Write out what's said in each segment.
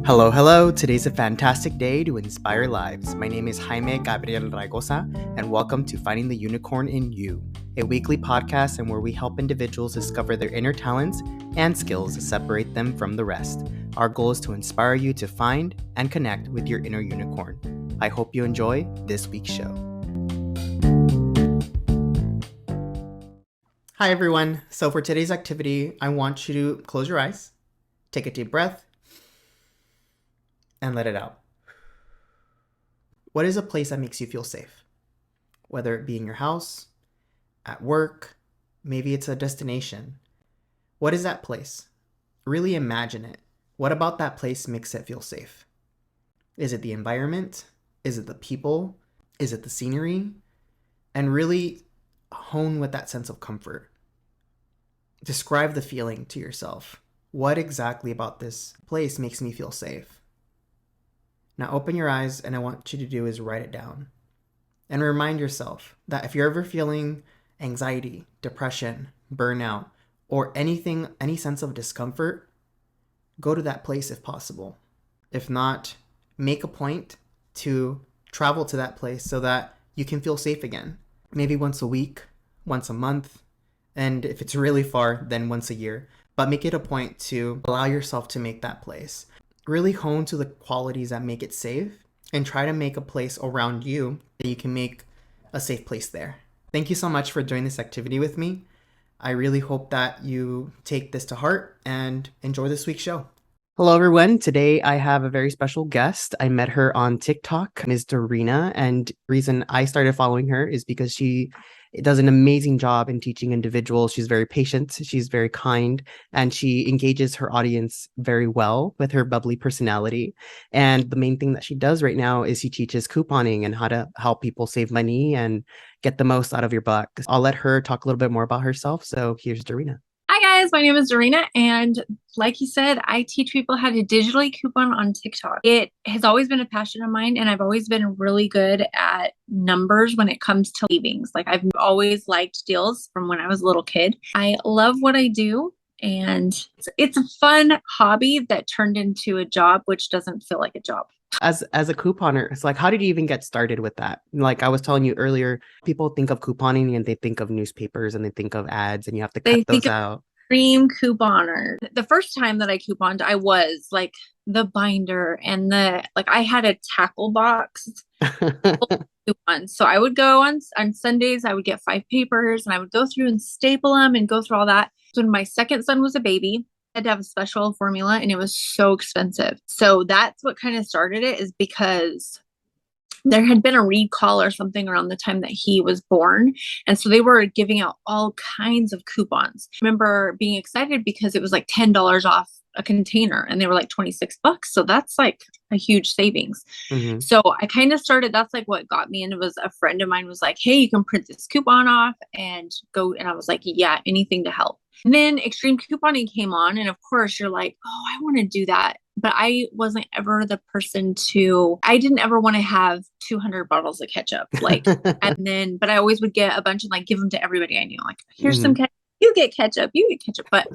Hello, hello. Today's a fantastic day to inspire lives. My name is Jaime G, Raygoza, and welcome to Finding the Unicorn in You, a weekly podcast and where we help individuals discover their inner talents and skills to separate them from the rest. Our goal is to inspire you to find and connect with your inner unicorn. I hope you enjoy this week's show. Hi, everyone. So for today's activity, I want you to close your eyes, take a deep breath, and let it out. What is a place that makes you feel safe? Whether it be in your house, at work, maybe it's a destination. What is that place? Really imagine it. What about that place makes it feel safe? Is it the environment? Is it the people? Is it the scenery? And really hone with that sense of comfort. Describe the feeling to yourself. What exactly about this place makes me feel safe? Now open your eyes, and I want you to do is write it down. And remind yourself that if you're ever feeling anxiety, depression, burnout, or any sense of discomfort, go to that place if possible. If not, make a point to travel to that place so that you can feel safe again. Maybe once a week, once a month, and if it's really far, then once a year. But make it a point to allow yourself to make that place. Really hone to the qualities that make it safe and try to make a place around you that you can make a safe place there. Thank you so much for doing this activity with me. I really hope that you take this to heart and enjoy this week's show. Hello, everyone. Today I have a very special guest. I met her on TikTok, Ms. Darina, and the reason I started following her is because she does an amazing job in teaching individuals. She's very patient, she's very kind, and she engages her audience very well with her bubbly personality. And the main thing that she does right now is she teaches couponing and how to help people save money and get the most out of your buck. I'll let her talk a little bit more about herself. So here's Darina. Hi guys, my name is Darina, and like you said, I teach people how to digitally coupon on TikTok. It has always been a passion of mine, and I've always been really good at numbers when it comes to savings. Like I've always liked deals from when I was a little kid. I love what I do, and it's a fun hobby that turned into a job, which doesn't feel like a job. As a couponer, it's like, how did you even get started with that? Like I was telling you earlier, people think of couponing and they think of newspapers and they think of ads, and you have to cut those out. Extreme couponer. The first time that I couponed, I was like the binder and I had a tackle box. So I would go on Sundays, I would get 5 papers and I would go through and staple them and go through all that. When my second son was a baby, I had to have a special formula and it was so expensive. So that's what kind of started it, is because there had been a recall or something around the time that he was born. And so they were giving out all kinds of coupons. I remember being excited because it was like $10 off a container and they were like $26. So that's like a huge savings. Mm-hmm. So I kind of started, that's like what got me. And it was a friend of mine was like, hey, you can print this coupon off and go. And I was like, yeah, anything to help. And then extreme couponing came on. And of course you're like, oh, I want to do that. But I wasn't ever the person I didn't ever want to have 200 bottles of ketchup. But I always would get a bunch and like give them to everybody I knew. Like, here's some ketchup. You get ketchup. But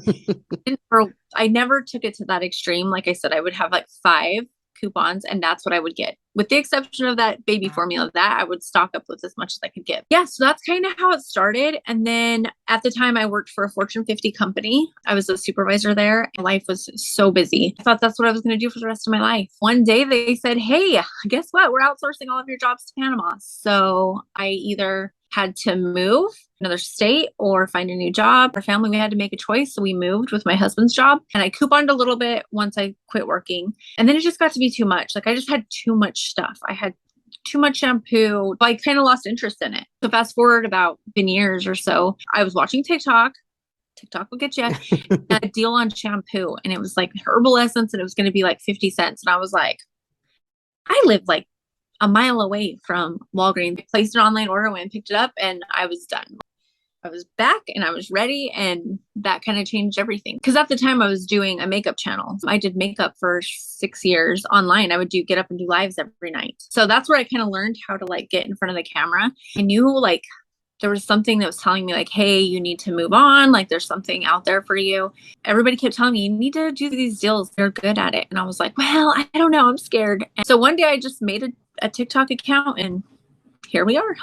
I never took it to that extreme. Like I said, I would have like 5 coupons and that's what I would get, with the exception of that baby formula that I would stock up with as much as I could get. Yeah, so that's kind of how it started. And then at the time I worked for a Fortune 50 company. I was a supervisor there. Life was so busy. I thought that's what I was going to do for the rest of my life. One day they said, hey, guess what? We're outsourcing all of your jobs to Panama. So I either had to move another state or find a new job. Our family, we had to make a choice. So we moved with my husband's job, and I couponed a little bit once I quit working. And then it just got to be too much. Like I just had too much stuff. I had too much shampoo. I kind of lost interest in it. So fast forward about 10 years or so, I was watching TikTok. TikTok will get you a deal on shampoo. And it was like herbal essence and it was going to be like 50 cents. And I was like, I live like a mile away from Walgreens. I placed an online order, went and picked it up, and I was done. I was back and I was ready, and that kind of changed everything. Because at the time I was doing a makeup channel. I did makeup for 6 years online. I would get up and do lives every night. So that's where I kind of learned how to like get in front of the camera. I knew like there was something that was telling me like, hey, you need to move on. Like there's something out there for you. Everybody kept telling me, you need to do these deals. They're good at it. And I was like, well, I don't know. I'm scared. And so one day I just made a TikTok account and here we are.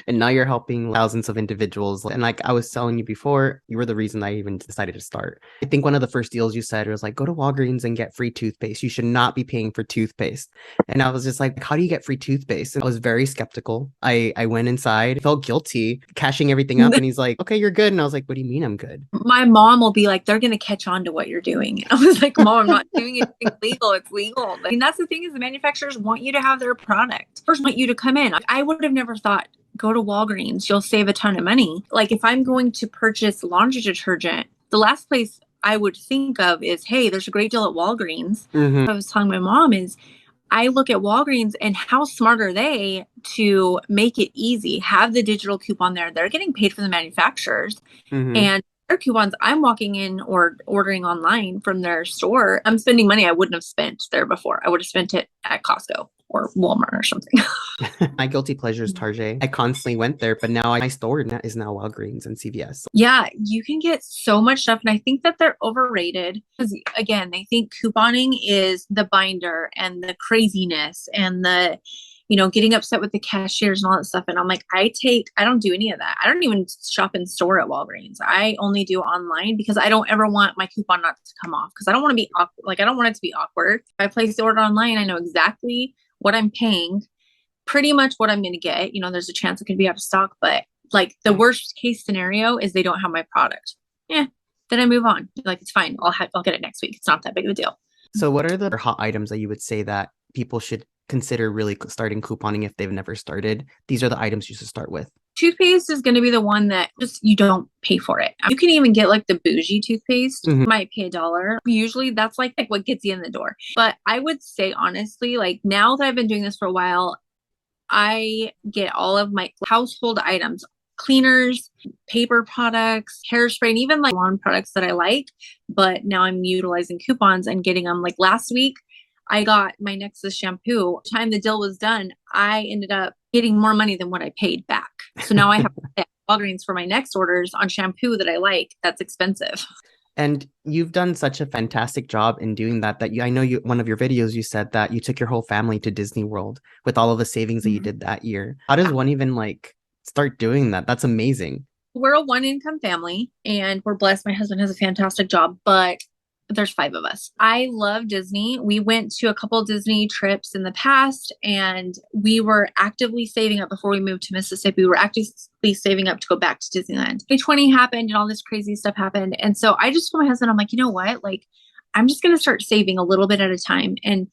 And now you're helping thousands of individuals. And like I was telling you before, you were the reason I even decided to start. I think one of the first deals you said was like, go to Walgreens and get free toothpaste. You should not be paying for toothpaste. And I was just like, how do you get free toothpaste? And I was very skeptical. I went inside, felt guilty, cashing everything up. And he's like, okay, you're good. And I was like, what do you mean I'm good? My mom will be like, they're going to catch on to what you're doing. I was like, Mom, I'm not doing anything legal. It's legal. I mean, that's the thing is the manufacturers want you to have their product. First, want you to come in. I would have never thought, go to Walgreens, you'll save a ton of money. Like if I'm going to purchase laundry detergent, the last place I would think of is, hey, there's a great deal at Walgreens. Mhm. What I was telling my mom is, I look at Walgreens and how smart are they to make it easy, have the digital coupon there. They're getting paid from the manufacturers. Mhm. And their coupons, I'm walking in or ordering online from their store. I'm spending money I wouldn't have spent there before. I would have spent it at Costco or Walmart or something. My guilty pleasure is Target. I constantly went there, but now my store is now Walgreens and CVS. Yeah, you can get so much stuff. And I think that they're overrated because, again, they think couponing is the binder and the craziness and the, getting upset with the cashiers and all that stuff. And I'm like, I don't do any of that. I don't even shop in store at Walgreens. I only do online because I don't ever want my coupon not to come off because I don't want to be awkward. Like, I don't want it to be awkward. If I place the order online, I know exactly what I'm paying, pretty much what I'm going to get. There's a chance it could be out of stock, but like the worst case scenario is they don't have my product. Yeah. Then I move on. Like, it's fine. I'll get it next week. It's not that big of a deal. So what are the hot items that you would say that people should consider really starting couponing if they've never started? These are the items you should start with. Toothpaste is going to be the one that just you don't pay for it. You can even get like the bougie toothpaste. You might pay $1. Usually that's like what gets you in the door. But I would say honestly, like now that I've been doing this for a while, I get all of my household items, cleaners, paper products, hairspray, and even like lawn products that I like. But now I'm utilizing coupons and getting them. Like last week, I got my Nexus shampoo. By the time the deal was done, I ended up getting more money than what I paid back. So now I have to pay at Walgreens for my next orders on shampoo that I like. That's expensive. And you've done such a fantastic job in doing that, I know one of your videos, you said that you took your whole family to Disney World with all of the savings that you did that year. How does one even like start doing that? That's amazing. We're a one income family and we're blessed. My husband has a fantastic job, but there's 5 of us. I love Disney. We went to a couple Disney trips in the past and we were actively saving up before we moved to Mississippi. We were actively saving up to go back to Disneyland. 2020 happened and all this crazy stuff happened. And so I just told my husband, I'm like, you know what? Like, I'm just going to start saving a little bit at a time. And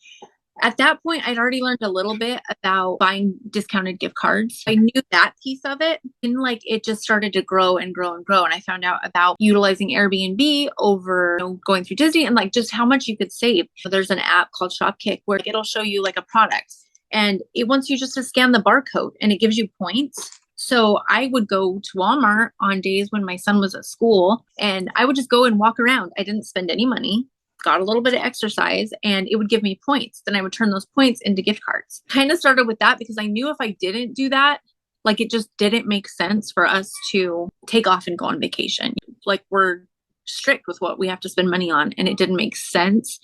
at that point, I'd already learned a little bit about buying discounted gift cards. I knew that piece of it. And like it just started to grow and grow and grow. And I found out about utilizing Airbnb over going through Disney and like just how much you could save. So there's an app called Shopkick where it'll show you like a product and it wants you just to scan the barcode and it gives you points. So I would go to Walmart on days when my son was at school and I would just go and walk around. I didn't spend any money. Got a little bit of exercise and it would give me points. Then I would turn those points into gift cards. Kind of started with that because I knew if I didn't do that, like it just didn't make sense for us to take off and go on vacation. Like we're strict with what we have to spend money on and it didn't make sense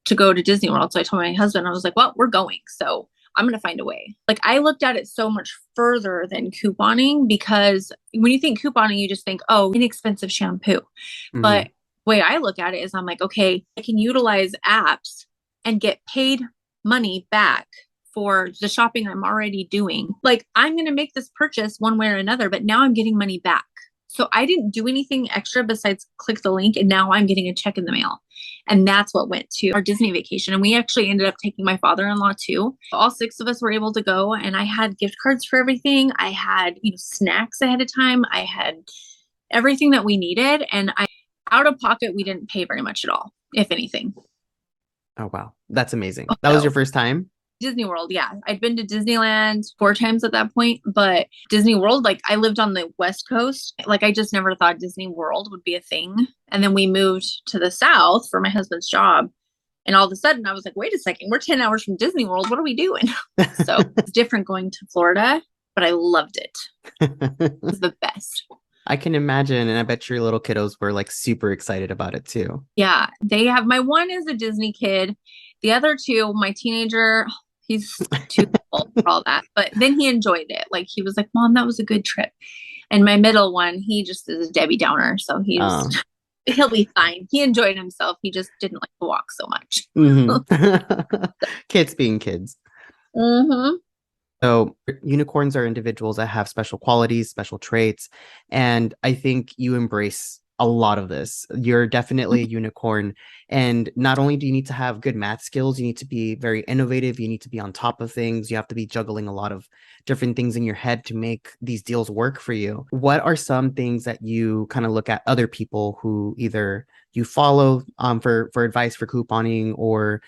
to go to Disney World. So I told my husband, I was like, well, we're going. So I'm going to find a way. Like I looked at it so much further than couponing because when you think couponing, you just think, oh, inexpensive shampoo. But way I look at it is I'm like, okay, I can utilize apps and get paid money back for the shopping I'm already doing. Like I'm going to make this purchase one way or another, but now I'm getting money back. So I didn't do anything extra besides click the link and now I'm getting a check in the mail. And that's what went to our Disney vacation. And we actually ended up taking my father-in-law too. All 6 of us were able to go and I had gift cards for everything. I had, snacks ahead of time. I had everything that we needed. And out of pocket, we didn't pay very much at all, if anything. Oh, wow. That's amazing. That was your first time? Disney World, yeah. I'd been to Disneyland 4 times at that point, but Disney World, like I lived on the West Coast. Like I just never thought Disney World would be a thing. And then we moved to the South for my husband's job. And all of a sudden I was like, wait a second, we're 10 hours from Disney World. What are we doing? So it's different going to Florida but I loved it. It was the best. I can imagine, and I bet your little kiddos were like super excited about it too. Yeah, my one is a Disney kid. The other two, my teenager, he's too old for all that. But then he enjoyed it. Like he was like, Mom, that was a good trip. And my middle one, he just is a Debbie Downer. So he'll be fine. He enjoyed himself. He just didn't like to walk so much. Kids being kids. Mm-hmm. So unicorns are individuals that have special qualities, special traits, and I think you embrace a lot of this. You're definitely a unicorn, and not only do you need to have good math skills, you need to be very innovative, you need to be on top of things, you have to be juggling a lot of different things in your head to make these deals work for you. What are some things that you kind of look at other people who either you follow for advice for couponing, or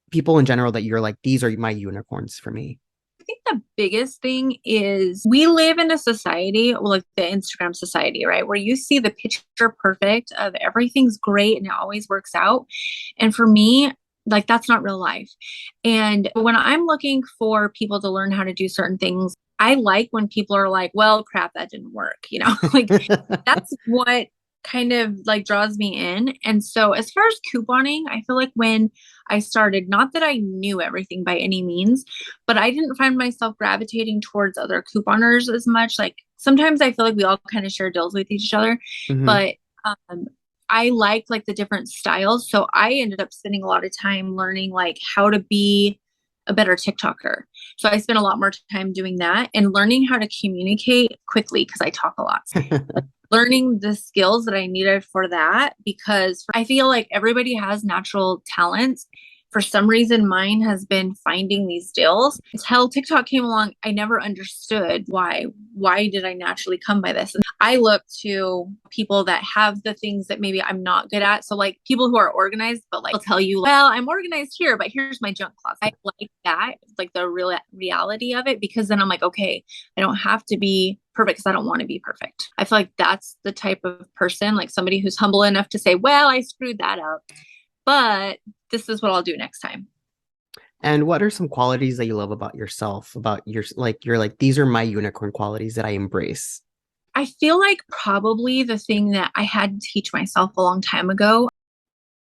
people in general that you're like, these are my unicorns for me? I think the biggest thing is we live in a society, like the Instagram society, right? Where you see the picture perfect of everything's great and it always works out. And for me, like that's not real life. And when I'm looking for people to learn how to do certain things, I like when people are like, well, crap, that didn't work. Like that's what kind of like draws me in. And so as far as couponing, I feel like when I started, not that I knew everything by any means, but I didn't find myself gravitating towards other couponers as much. Like sometimes I feel like we all kind of share deals with each other, but I liked like the different styles. So I ended up spending a lot of time learning like how to be a better TikToker. So I spent a lot more time doing that and learning how to communicate quickly because I talk a lot. Learning the skills that I needed for that, because I feel like everybody has natural talents. For some reason, mine has been finding these deals. Until TikTok came along, I never understood why. Why did I naturally come by this? And I look to people that have the things that maybe I'm not good at. So like people who are organized, but like they'll tell you, well, I'm organized here, but here's my junk closet. I like that, like the real reality of it, because then I'm like, okay, I don't have to be perfect because I don't want to be perfect. I feel like that's the type of person, like somebody who's humble enough to say, well, I screwed that up, but this is what I'll do next time. And what are some qualities that you love about yourself, about you're like, these are my unicorn qualities that I embrace? I feel like probably the thing that I had to teach myself a long time ago,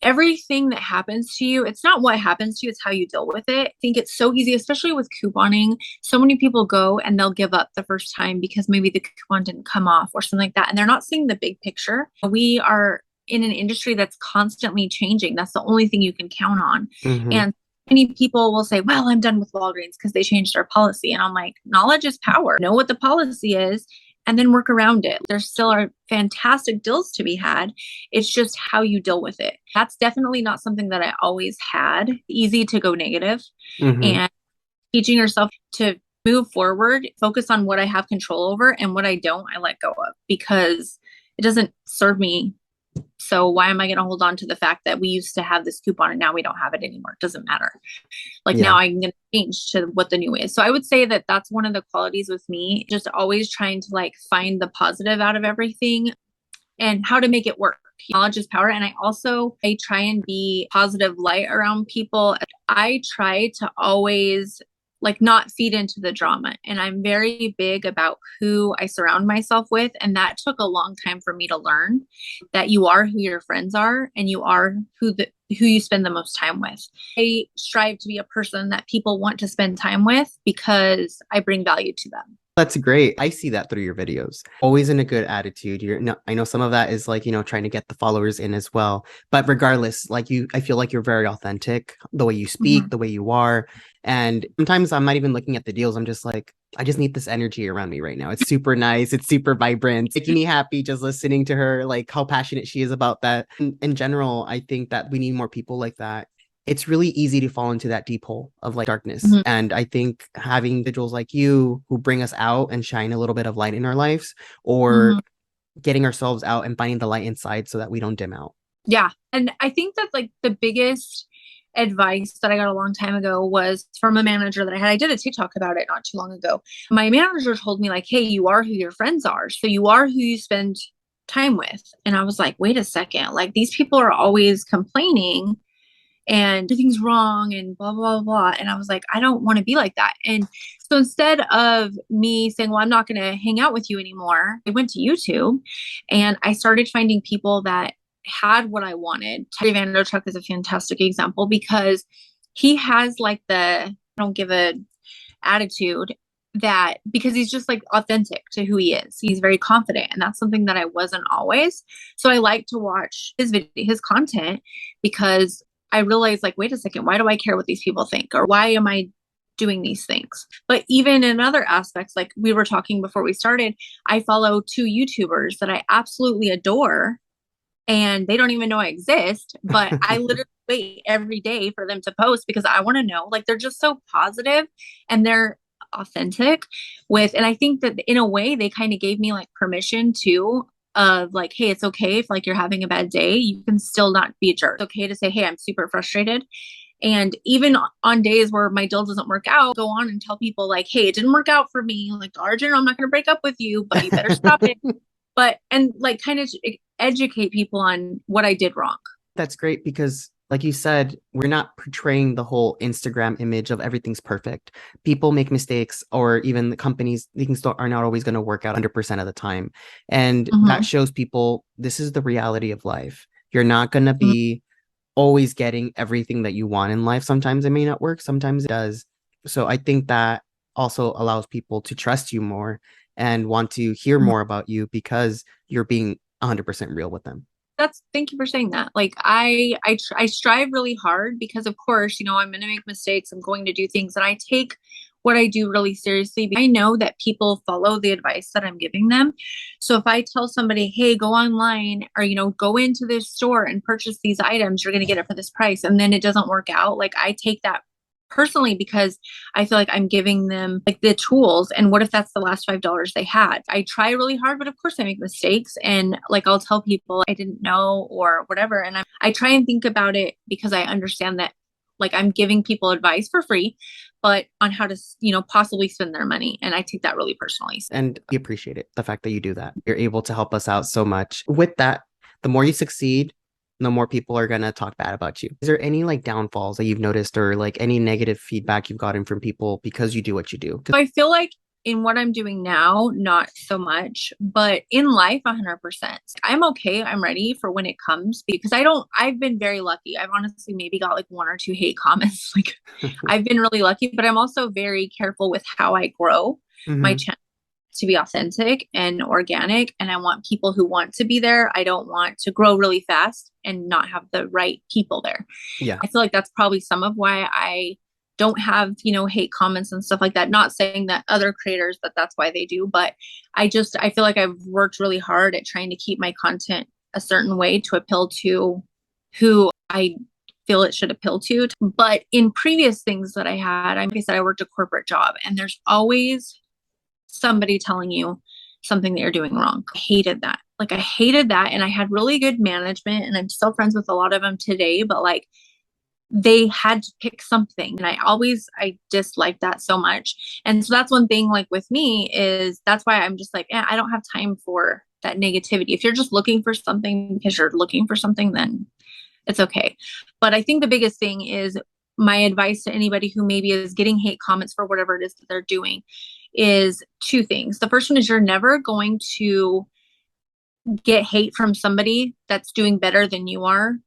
everything that happens to you, it's not what happens to you, it's how you deal with it. I think it's so easy, especially with couponing. So many people go and they'll give up the first time because maybe the coupon didn't come off or something like that. And they're not seeing the big picture. We are in an industry that's constantly changing. That's the only thing you can count on. And many people will say, well, I'm done with Walgreens because they changed their policy. And I'm like, knowledge is power. Know what the policy is and then work around it. There still are fantastic deals to be had. It's just how you deal with it. That's definitely not something that I always had. Easy to go negative. And teaching yourself to move forward, focus on what I have control over, and what I don't, I let go of, because it doesn't serve me. So why am I going to hold on to the fact that we used to have this coupon and now we don't have it anymore? It doesn't matter. Like now I'm going to change to what the new is. So I would say that that's one of the qualities with me, just always trying to like find the positive out of everything and how to make it work. Knowledge is power. And I try and be positive light around people. I try to always like not feed into the drama. And I'm very big about who I surround myself with. And that took a long time for me to learn, that you are who your friends are and you are who you spend the most time with. I strive to be a person that people want to spend time with because I bring value to them. That's great. I see that through your videos. Always in a good attitude. I know some of that is like, trying to get the followers in as well. But regardless, like I feel like you're very authentic, the way you speak, the way you are. And sometimes I'm not even looking at the deals. I'm just like, I just need this energy around me right now. It's super nice. It's super vibrant. It's making me happy just listening to her, like how passionate she is about that. In general, I think that we need more people like that. It's really easy to fall into that deep hole of like darkness. And I think having individuals like you who bring us out and shine a little bit of light in our lives, or getting ourselves out and finding the light inside so that we don't dim out. Yeah. And I think that like the biggest advice that I got a long time ago was from a manager that I had. I did a TikTok about it not too long ago. My manager told me like, hey, you are who your friends are. So you are who you spend time with. And I was like, wait a second, like these people are always complaining and everything's wrong and blah, blah, blah. And I was like, I don't want to be like that. And so instead of me saying, well, I'm not going to hang out with you anymore, I went to YouTube and I started finding people that had what I wanted. Terry Vanderchuck is a fantastic example because he has like I don't give a attitude that because he's just like authentic to who he is. He's very confident. And that's something that I wasn't always. So I like to watch his content because I realized like, wait a second, why do I care what these people think? Or why am I doing these things? But even in other aspects, like we were talking before we started, I follow 2 YouTubers that I absolutely adore and they don't even know I exist, but I literally wait every day for them to post because I want to know, like, they're just so positive and they're authentic and I think that in a way they kind of gave me like permission to of like, hey, it's okay if like you're having a bad day, you can still not be a jerk. It's okay to say, hey, I'm super frustrated. And even on days where my deal doesn't work out, go on and tell people like, hey, it didn't work out for me. Like, Dollar General, I'm not going to break up with you, but you better stop it. But, and like kind of educate people on what I did wrong. That's great because, like you said, we're not portraying the whole Instagram image of everything's perfect. People make mistakes, or even the companies, things are not always going to work out 100% of the time. And that shows people this is the reality of life. You're not going to be always getting everything that you want in life. Sometimes it may not work, sometimes it does. So I think that also allows people to trust you more and want to hear more about you because you're being 100% real with them. Thank you for saying that. Like I strive really hard because of course, you know, I'm going to make mistakes. I'm going to do things and I take what I do really seriously. I know that people follow the advice that I'm giving them. So if I tell somebody, hey, go online or, you know, go into this store and purchase these items, you're going to get it for this price. And then it doesn't work out. Like I take that personally because I feel like I'm giving them like the tools. And what if that's the last $5 they had? I try really hard, but of course I make mistakes. And like I'll tell people I didn't know or whatever. And I try and think about it because I understand that like I'm giving people advice for free, but on how to, you know, possibly spend their money. And I take that really personally. And we appreciate it, the fact that you do that. You're able to help us out so much. With that, the more you succeed, the more people are going to talk bad about you. Is there any like downfalls that you've noticed or like any negative feedback you've gotten from people because you do what you do? So I feel like in what I'm doing now, not so much, but in life, 100%. I'm okay. I'm ready for when it comes because I've been very lucky. I've honestly maybe got like 1 or 2 hate comments. Like I've been really lucky, but I'm also very careful with how I grow my channel to be authentic and organic. And I want people who want to be there. I don't want to grow really fast and not have the right people there. Yeah. I feel like that's probably some of why I don't have, you know, hate comments and stuff like that. Not saying that other creators that's why they do, but I feel like I've worked really hard at trying to keep my content a certain way to appeal to who I feel it should appeal to. But in previous things that I had, like I said, I worked a corporate job and there's always somebody telling you something that you're doing wrong. I hated that. Like I hated that. And I had really good management and I'm still friends with a lot of them today, but like they had to pick something. And I disliked that so much. And so that's one thing like with me is that's why I'm just like, I don't have time for that negativity. If you're just looking for something because you're looking for something, then it's okay. But I think the biggest thing is my advice to anybody who maybe is getting hate comments for whatever it is that they're doing is 2 things. The first one is you're never going to get hate from somebody that's doing better than you are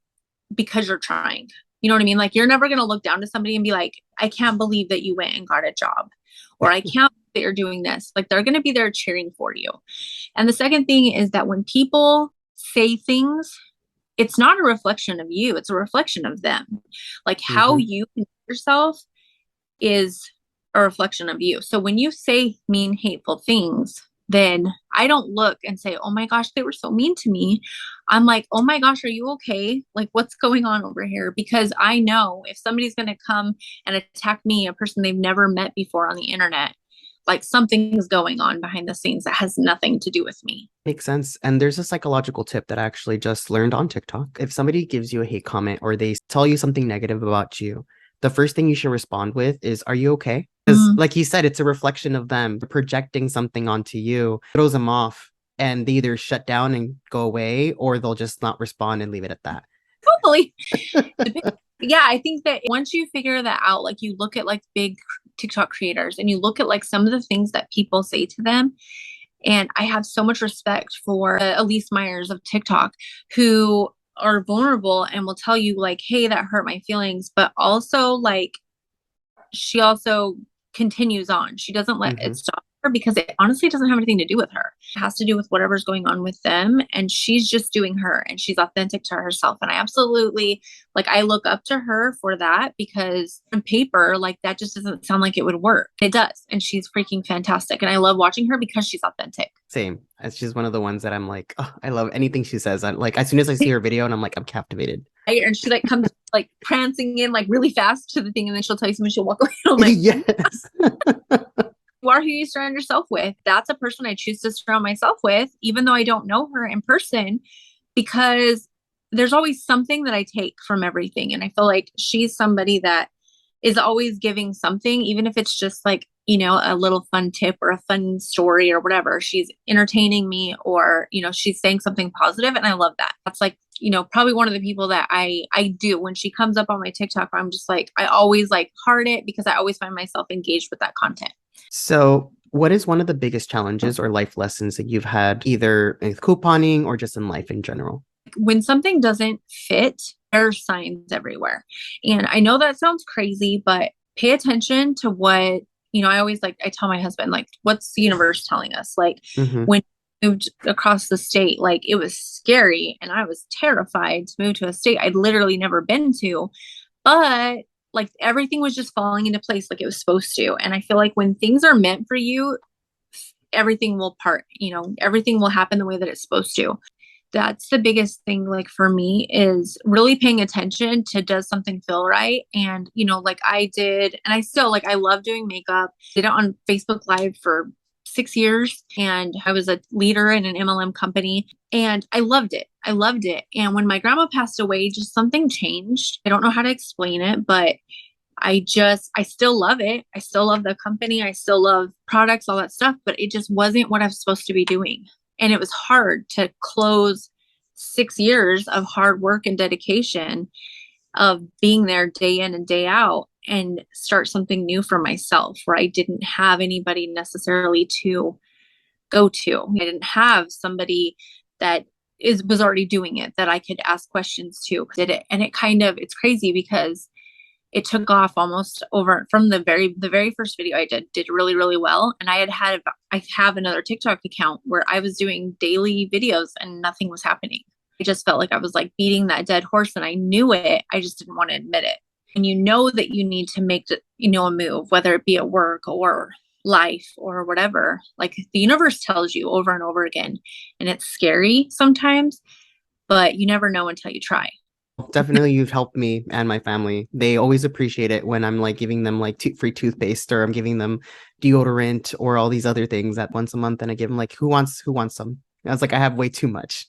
because you're trying. You know what I mean? Like you're never going to look down to somebody and be like, I can't believe that you went and got a job, or I can't believe that you're doing this. Like they're going to be there cheering for you. And the second thing is that when people say things, it's not a reflection of you, it's a reflection of them. Like how you conduct yourself is a reflection of you. So when you say mean, hateful things, then I don't look and say, oh my gosh, they were so mean to me. I'm like, oh my gosh, are you okay? Like, what's going on over here? Because I know if somebody's going to come and attack me, a person they've never met before on the internet, like something's going on behind the scenes that has nothing to do with me. Makes sense. And there's a psychological tip that I actually just learned on TikTok. If somebody gives you a hate comment or they tell you something negative about you, the first thing you should respond with is, are you okay? Because like you said, it's a reflection of them projecting something onto you, throws them off, and they either shut down and go away, or they'll just not respond and leave it at that. Hopefully. Yeah, I think that once you figure that out, like you look at like big TikTok creators and you look at like some of the things that people say to them. And I have so much respect for Elise Myers of TikTok, who are vulnerable and will tell you like, hey, that hurt my feelings. But also like, she also continues on. She doesn't let it Hmm. stop her because it honestly doesn't have anything to do with her. It has to do with whatever's going on with them. And she's just doing her and she's authentic to herself. And I absolutely like, I look up to her for that because on paper, like that just doesn't sound like it would work. It does. And she's freaking fantastic. And I love watching her because she's authentic. Same. She's one of the ones that I'm like, oh, I love anything she says. I'm like, as soon as I see her video, and I'm like, I'm captivated. Right? And she like comes like prancing in like really fast to the thing and then she'll tell you something, she'll walk away. I'm like, Yes. you are who you surround yourself with. That's a person I choose to surround myself with, even though I don't know her in person, because there's always something that I take from everything. And I feel like she's somebody that is always giving something, even if it's just like, you know, a little fun tip or a fun story or whatever. She's entertaining me or, you know, she's saying something positive, and I love that. That's like, you know, probably one of the people that I do when she comes up on my TikTok, I'm just like, I always like heart it because I always find myself engaged with that content. So, what is one of the biggest challenges or life lessons that you've had, either with couponing or just in life in general? When something doesn't fit, there are signs everywhere. And I know that sounds crazy, but pay attention to what, you know, I always like, I tell my husband, like, what's the universe telling us? Like, Hmm. when I moved across the state, like, it was scary and I was terrified to move to a state I'd literally never been to. But like, everything was just falling into place like it was supposed to. And I feel like when things are meant for you, everything will part, you know, everything will happen the way that it's supposed to. That's the biggest thing, like for me, is really paying attention to, does something feel right? And you know, like I did, and I still like, I love doing makeup. Did it on Facebook Live for 6 years, and I was a leader in an MLM company, and I loved it. I loved it. And when my grandma passed away, just something changed. I don't know how to explain it, but I still love it. I still love the company. I still love products, all that stuff, but it just wasn't what I was supposed to be doing. And it was hard to close 6 years of hard work and dedication of being there day in and day out and start something new for myself where I didn't have anybody necessarily to go to. I didn't have somebody that was already doing it that I could ask questions to. Did it. And it kind of, it's crazy because it took off almost over from the very first video I did really, really well. And I have another TikTok account where I was doing daily videos and nothing was happening. I just felt like I was like beating that dead horse and I knew it. I just didn't want to admit it. And you know that you need to make, you know, a move, whether it be at work or life or whatever. Like the universe tells you over and over again. And it's scary sometimes, but you never know until you try. Definitely, you've helped me and my family. They always appreciate it when I'm like giving them like free toothpaste, or I'm giving them deodorant or all these other things at once a month, and I give them like, who wants some? I was like, I have way too much.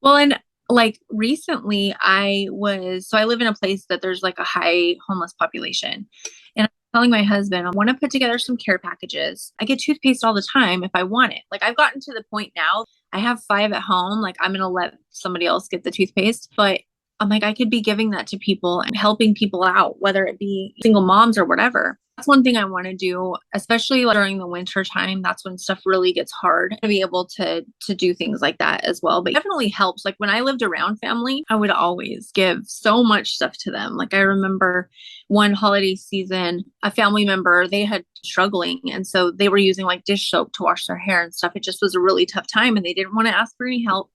Well, and like recently I live in a place that there's like a high homeless population. And I'm telling my husband, I want to put together some care packages. I get toothpaste all the time if I want it. Like I've gotten to the point now, I have 5 at home. Like I'm going to let somebody else get the toothpaste, but I'm like, I could be giving that to people and helping people out, whether it be single moms or whatever. That's one thing I want to do, especially like during the winter time. That's when stuff really gets hard to be able to do things like that as well. But it definitely helps. Like when I lived around family, I would always give so much stuff to them. Like I remember one holiday season, a family member, they had struggling. And so they were using like dish soap to wash their hair and stuff. It just was a really tough time and they didn't want to ask for any help.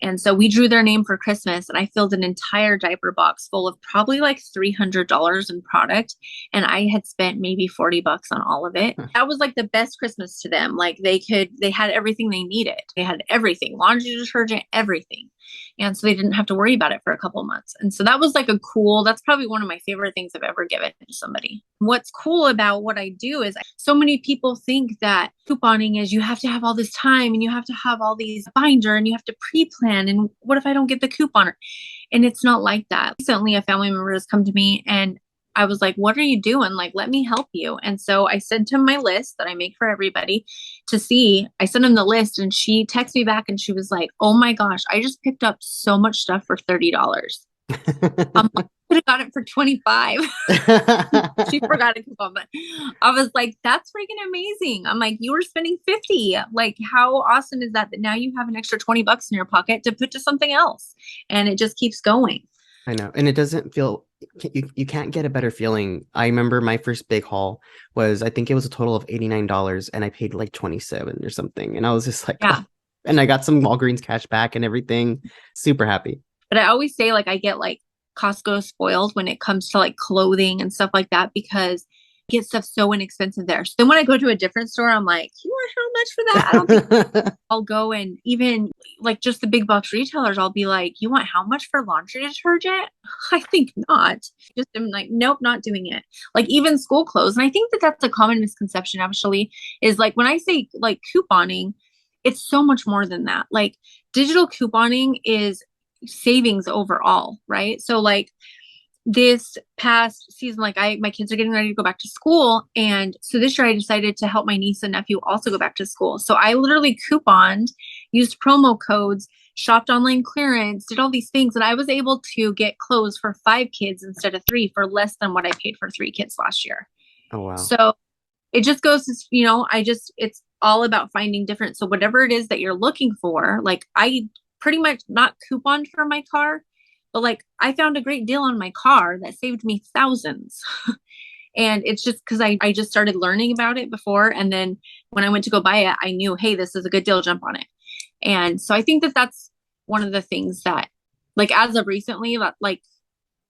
And so we drew their name for Christmas and I filled an entire diaper box full of probably like $300 in product. And I had spent maybe $40 on all of it. That was like the best Christmas to them. Like they had everything they needed. They had everything, laundry detergent, everything. And so they didn't have to worry about it for a couple of months. And so that was like that's probably one of my favorite things I've ever given to somebody. What's cool about what I do is so many people think that couponing is you have to have all this time and you have to have all these binder and you have to pre-plan. And what if I don't get the coupon? And it's not like that. Recently, a family member has come to me and I was like, what are you doing? Like, let me help you. And so I sent him my list that I make for everybody to see. I sent him the list and she texted me back and she was like, oh my gosh, I just picked up so much stuff for $30. I'm like, could have got it for 25. She forgot a coupon, but I was like, that's freaking amazing. I'm like, you were spending 50. Like, how awesome is that now you have an extra 20 bucks in your pocket to put to something else? And it just keeps going. I know. And it doesn't feel, you can't get a better feeling. I remember my first big haul was, I think it was a total of $89 and I paid like 27 or something. And I was just like, Yeah. oh. And I got some Walgreens cash back and everything. Super happy. But I always say, like, I get like Costco spoiled when it comes to like clothing and stuff like that, because I get stuff so inexpensive there. So then when I go to a different store, I'm like, you want how much for that? I don't think I'll go. And even like just the big box retailers, I'll be like, you want how much for laundry detergent? I think not. Just I'm like, nope, not doing it. Like even school clothes. And I think that that's a common misconception actually, is like when I say like couponing, it's so much more than that. Like digital couponing is savings overall, right? So like this past season, like my kids are getting ready to go back to school, and so this year I decided to help my niece and nephew also go back to school. So I literally couponed, used promo codes, shopped online clearance, did all these things, and I was able to get clothes for 5 kids instead of 3 for less than what I paid for 3 kids last year. Oh wow. So it just goes to, it's all about finding different. So whatever it is that you're looking for, like I pretty much not couponed for my car, but like I found a great deal on my car that saved me thousands. And it's just because I just started learning about it before. And then when I went to go buy it, I knew, hey, this is a good deal, jump on it. And so I think that that's one of the things that, like, as of recently, like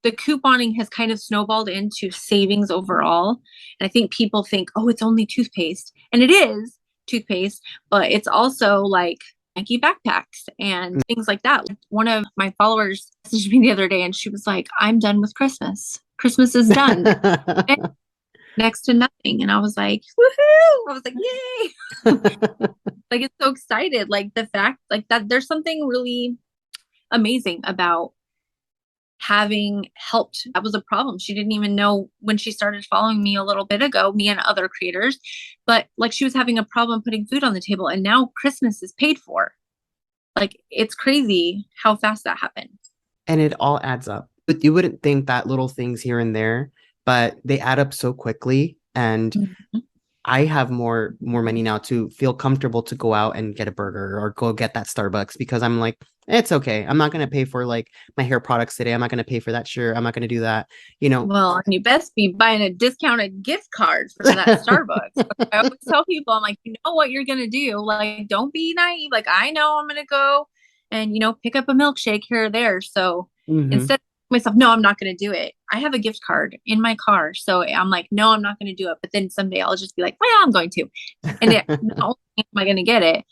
the couponing has kind of snowballed into savings overall. And I think people think, oh, it's only toothpaste. And it is toothpaste, but it's also like Nike backpacks and things like that. One of my followers messaged me the other day and she was like, I'm done with Christmas. Christmas is done. Next to nothing. And I was like, woohoo! I was like, yay! Like, it's so excited. Like the fact like that there's something really amazing about having helped. That was a problem. She didn't even know when she started following me a little bit ago, me and other creators, but like she was having a problem putting food on the table, and now Christmas is paid for. Like it's crazy how fast that happened. And it all adds up. But you wouldn't think that little things here and there, but they add up so quickly. And I have more money now to feel comfortable to go out and get a burger or go get that Starbucks, because I'm like, it's okay. I'm not going to pay for like my hair products today. I'm not going to pay for that shirt. I'm not going to do that. Well, and you best be buying a discounted gift card for that Starbucks. I always tell people, I'm like, you know what you're going to do. Like, don't be naive. Like, I know I'm going to go and, pick up a milkshake here or there. So instead of myself, no, I'm not going to do it. I have a gift card in my car. So I'm like, no, I'm not going to do it. But then someday I'll just be like, well, I'm going to. And not only am I going to get it,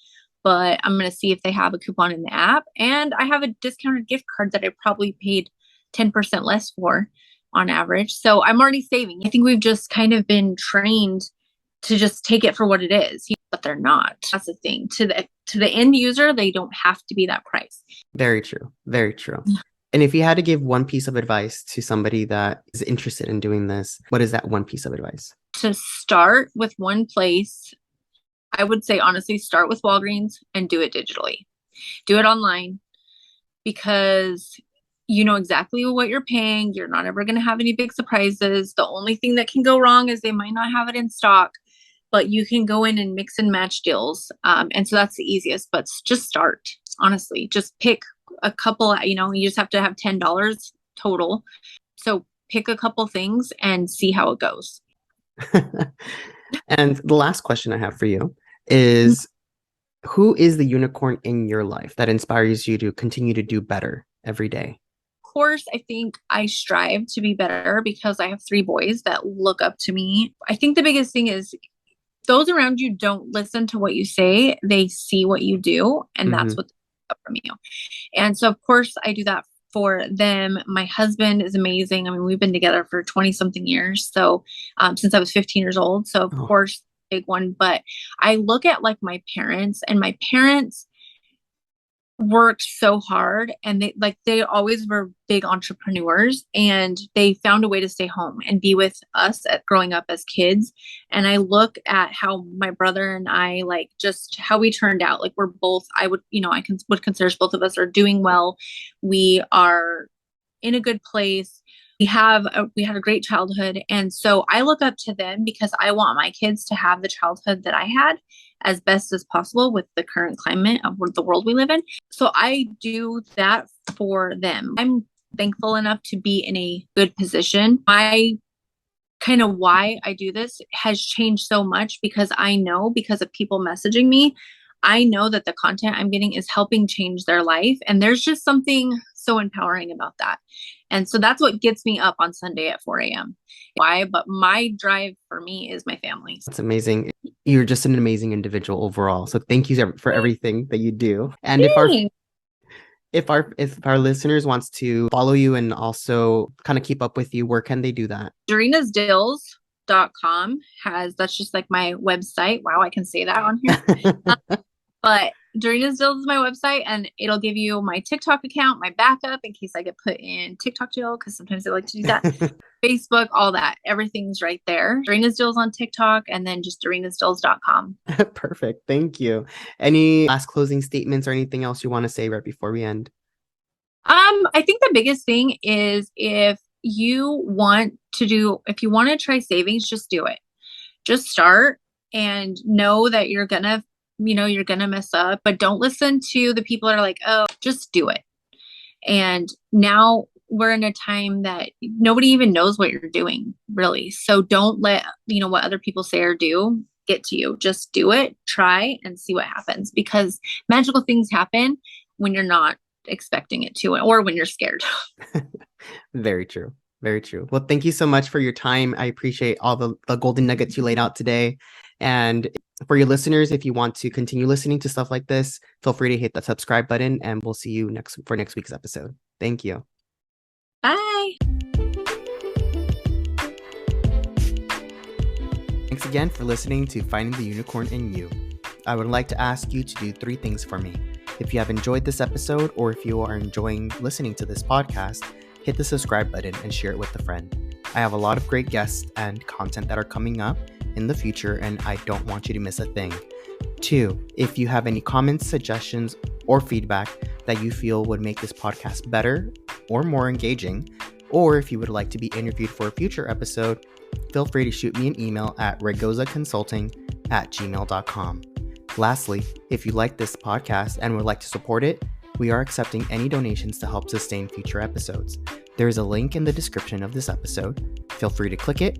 but I'm going to see if they have a coupon in the app. And I have a discounted gift card that I probably paid 10% less for on average. So I'm already saving. I think we've just kind of been trained to just take it for what it is, but they're not. That's the thing. To the end user, they don't have to be that price. Very true. Very true. And if you had to give one piece of advice to somebody that is interested in doing this, what is that one piece of advice? To start with one place, I would say, honestly, start with Walgreens and do it digitally. Do it online, because you know exactly what you're paying. You're not ever going to have any big surprises. The only thing that can go wrong is they might not have it in stock, but you can go in and mix and match deals. And so that's the easiest, but just start, honestly. Just pick a couple, you just have to have $10 total. So pick a couple things and see how it goes. And the last question I have for you is, who is the unicorn in your life that inspires you to continue to do better every day? Of course, I think I strive to be better because I have 3 boys that look up to me. I think the biggest thing is those around you don't listen to what you say. They see what you do, and that's what they get from you. And so, of course, I do that for them. My husband is amazing. I mean, we've been together for 20 something years. So since I was 15 years old. So of course, big one. But I look at like my parents, and my parents worked so hard, and they always were big entrepreneurs, and they found a way to stay home and be with us growing up as kids. And I look at how my brother and I, like, just how we turned out. Like, we're both, I would consider both of us are doing well. We are in a good place. we had a great childhood. And so I look up to them because I want my kids to have the childhood that I had as best as possible with the current climate of the world we live in. So I do that for them. I'm thankful enough to be in a good position. I kind of why I do this has changed so much because I know because of people messaging me, I know that the content I'm getting is helping change their life. And there's just something so empowering about that. And so that's what gets me up on Sunday at 4 a.m. Why? But my drive for me is my family. That's amazing. You're just an amazing individual overall. So thank you for everything that you do. And if our listeners wants to follow you and also kind of keep up with you, where can they do that? darinasdills.com that's just like my website. Wow, I can say that on here. But Darina's Dills is my website, and it'll give you my TikTok account, my backup in case I get put in TikTok jail, because sometimes they like to do that. Facebook, all that. Everything's right there. Darina's Dills on TikTok, and then just darinasdills.com. Perfect. Thank you. Any last closing statements or anything else you want to say right before we end? I think the biggest thing is if you want to try savings, just do it. Just start and know that you're gonna mess up, but don't listen to the people that are like, oh, just do it. And now we're in a time that nobody even knows what you're doing, really. So don't let, what other people say or do get to you. Just do it, try, and see what happens, because magical things happen when you're not expecting it to, or when you're scared. Very true. Very true. Well, thank you so much for your time. I appreciate all the golden nuggets you laid out today. And for your listeners, if you want to continue listening to stuff like this, feel free to hit the subscribe button, and we'll see you next week's episode. Thank you. Bye. Thanks again for listening to Finding the Unicorn in You. I would like to ask you to do 3 things for me. If you have enjoyed this episode, or if you are enjoying listening to this podcast, hit the subscribe button and share it with a friend. I have a lot of great guests and content that are coming up in the future, and I don't want you to miss a thing. 2, if you have any comments, suggestions, or feedback that you feel would make this podcast better or more engaging, or if you would like to be interviewed for a future episode, feel free to shoot me an email at raygozaconsulting@gmail.com. Lastly, if you like this podcast and would like to support it, we are accepting any donations to help sustain future episodes. There is a link in the description of this episode. Feel free to click it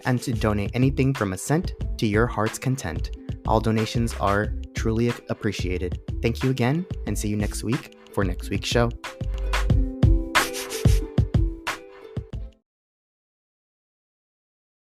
and to donate anything from a cent to your heart's content. All donations are truly appreciated. Thank you again, and see you next week for next week's show.